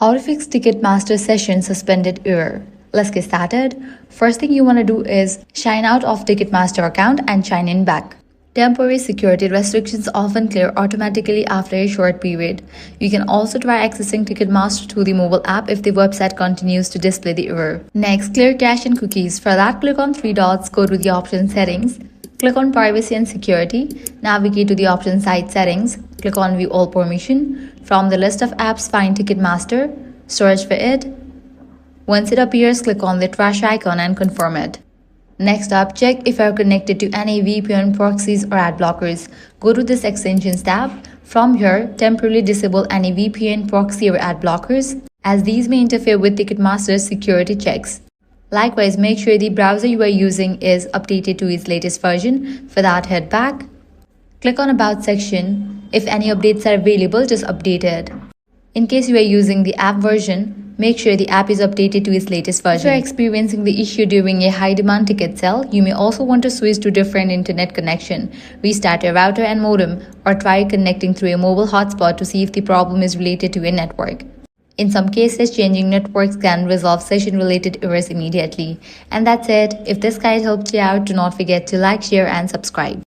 How to fix Ticketmaster session suspended error. Let's get started. First thing you want to do is sign out of Ticketmaster account and sign in back. Temporary security restrictions often clear automatically after a short period. You can also try accessing Ticketmaster through the mobile app if the website continues to display the error. Next, clear cache and cookies. For that, click on three dots, go to the option settings. Click on privacy and security. Navigate to the option site settings. Click on view all permission. From the list of apps, find Ticketmaster. Search for it. Once it appears, click on the trash icon and confirm it. Next up, check if you are connected to any VPN proxies or ad blockers. Go to this extensions tab. From here, temporarily disable any VPN proxy or ad blockers, as these may interfere with Ticketmaster's security checks. Likewise, make sure the browser you are using is updated to its latest version. For that, head back. Click on About section. If any updates are available, just update it. In case you are using the app version, make sure the app is updated to its latest version. If you are experiencing the issue during a high-demand ticket sale, you may also want to switch to different internet connection. Restart your router and modem, or try connecting through a mobile hotspot to see if the problem is related to a network. In some cases, changing networks can resolve session-related errors immediately. And that's it. If this guide helped you out, do not forget to like, share, and subscribe.